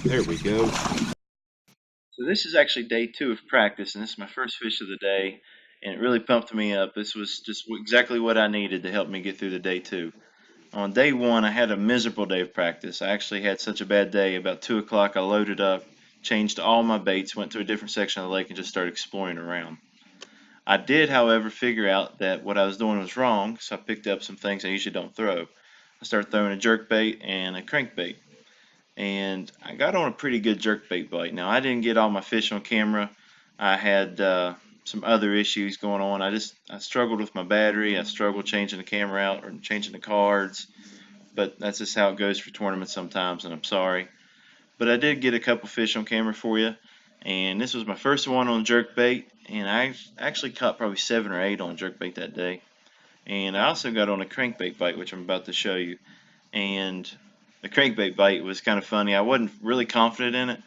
There we go. So this is actually day 2 of practice, and this is my first fish of the day, and it really pumped me up. This was just exactly what I needed to help me get through the day 2. On day 1, I had a miserable day of practice. I actually had such a bad day. About 2 o'clock, I loaded up, changed all my baits, went to a different section of the lake, and just started exploring around. I did, however, figure out that what I was doing was wrong, so I picked up some things I usually don't throw. I started throwing a jerkbait and a crankbait, and I got on a pretty good jerkbait bite. Now, I didn't get all my fish on camera. I had some other issues going on. I struggled with my battery. I struggled changing the camera out or changing the cards, but that's just how it goes for tournaments sometimes, and I'm sorry. But I did get a couple fish on camera for you, and this was my first one on jerkbait, and I actually caught probably 7 or 8 on jerkbait that day. And I also got on a crankbait bite, which I'm about to show you. And the crankbait bite was kind of funny. I wasn't really confident in it,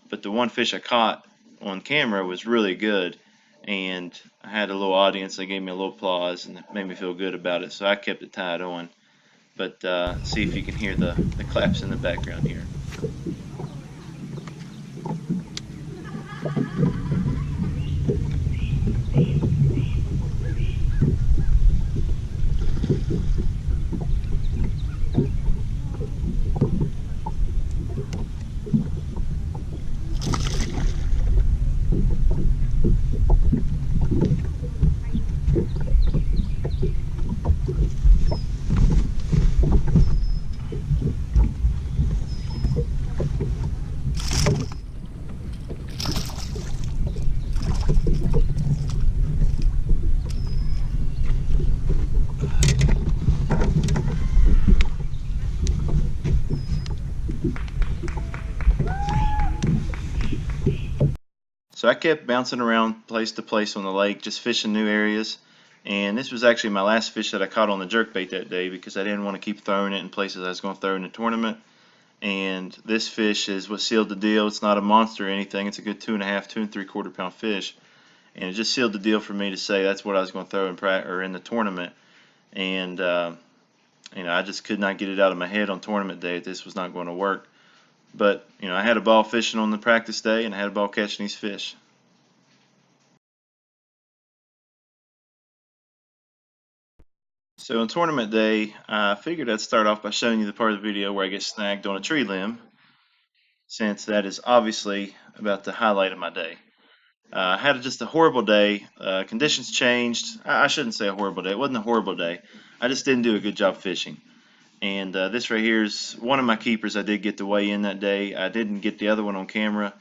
but the one fish I caught on camera was really good, and I had a little audience. They gave me a little applause, and it made me feel good about it, so I kept it tied on. But see if you can hear the claps in the background here. So I kept bouncing around place to place on the lake, just fishing new areas. And this was actually my last fish that I caught on the jerkbait that day, because I didn't want to keep throwing it in places I was going to throw in the tournament. And this fish is what sealed the deal. It's not a monster or anything. It's a good 2.5, 2 3/4 pound fish. And it just sealed the deal for me to say that's what I was going to throw in the tournament. And I just could not get it out of my head on tournament day that this was not going to work. But, I had a ball fishing on the practice day, and I had a ball catching these fish. So on tournament day, I figured I'd start off by showing you the part of the video where I get snagged on a tree limb, since that is obviously about the highlight of my day. I had just a horrible day. Conditions changed. I shouldn't say a horrible day. It wasn't a horrible day. I just didn't do a good job fishing. And this right here is one of my keepers I did get to weigh in that day. I didn't get the other one on camera.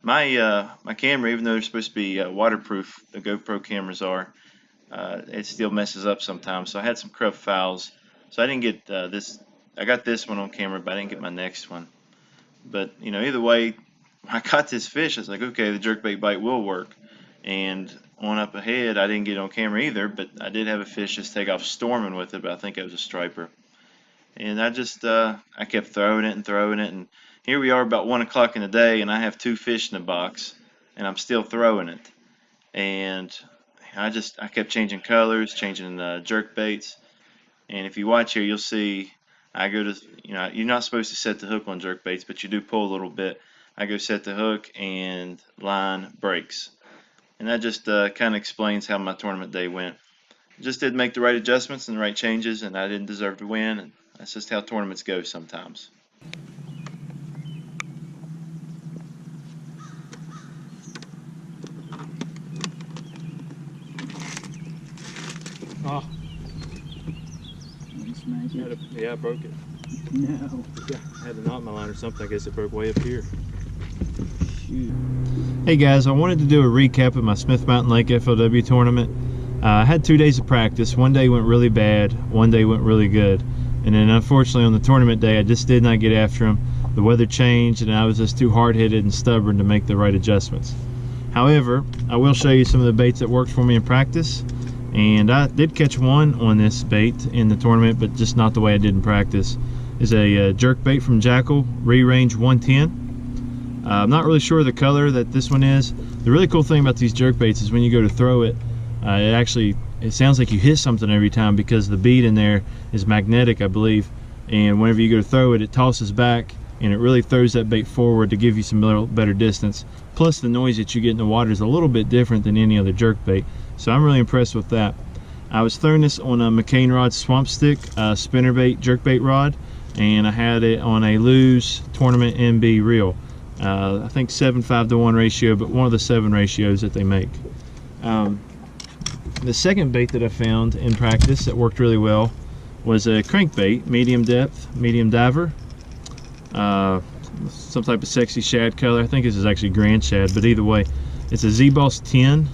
My camera, even though they're supposed to be waterproof, the GoPro cameras are, it still messes up sometimes. So I had some corrupt fouls. So I didn't get this. I got this one on camera, but I didn't get my next one. But either way, when I caught this fish, I was like, okay, the jerkbait bite will work. And on up ahead, I didn't get it on camera either, but I did have a fish just take off storming with it, but I think it was a striper. And I kept throwing it, and here we are about 1 o'clock in the day, and I have 2 fish in the box, and I'm still throwing it. And I kept changing colors, changing jerk baits. And if you watch here, you'll see I go to, you're not supposed to set the hook on jerk baits, but you do pull a little bit. I go set the hook, and line breaks. And that just kind of explains how my tournament day went. Just did make the right adjustments and the right changes, and I didn't deserve to win. And that's just how tournaments go sometimes. Oh. Yeah, I broke it. No. Yeah, I had a knot in my line or something. I guess it broke way up here. Shoot. Hey guys, I wanted to do a recap of my Smith Mountain Lake FLW tournament. I had 2 days of practice. One day went really bad, one day went really good. And then unfortunately on the tournament day, I just did not get after them. The weather changed and I was just too hard-headed and stubborn to make the right adjustments. However, I will show you some of the baits that worked for me in practice. And I did catch one on this bait in the tournament, but just not the way I did in practice. is a jerkbait from Jackall, re-range 110. I'm not really sure of the color that this one is. The really cool thing about these jerkbaits is when you go to throw it, it sounds like you hit something every time because the bead in there is magnetic, I believe. And whenever you go to throw it, it tosses back and it really throws that bait forward to give you some little better distance. Plus the noise that you get in the water is a little bit different than any other jerkbait. So I'm really impressed with that. I was throwing this on a McCain Rod Swamp Stick spinnerbait jerkbait rod, and I had it on a Lews Tournament MB reel. I think 7:5 to 1 ratio, but one of the 7 ratios that they make. The second bait that I found in practice that worked really well was a crankbait, medium depth, medium diver. Some type of sexy shad color. I think this is actually grand shad, but either way, it's a Z-Boss 10.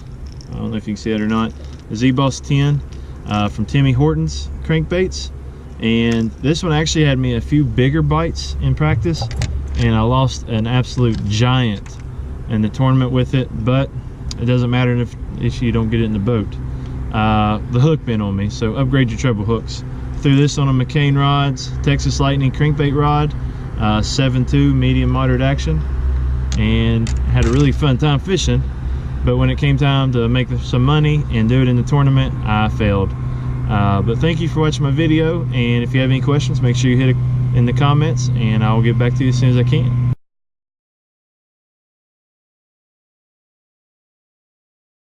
I don't know if you can see it or not. The Z-Boss 10 from Timmy Horton's Crankbaits. And this one actually had me a few bigger bites in practice, and I lost an absolute giant in the tournament with it, but it doesn't matter if you don't get it in the boat. The hook bent on me, so upgrade your treble hooks. Threw this on a McCain Rods Texas Lightning crankbait rod, 7.2 medium moderate action, and had a really fun time fishing. But when it came time to make some money and do it in the tournament, I failed. But thank you for watching my video, and if you have any questions, make sure you hit it in the comments, and I'll get back to you as soon as I can.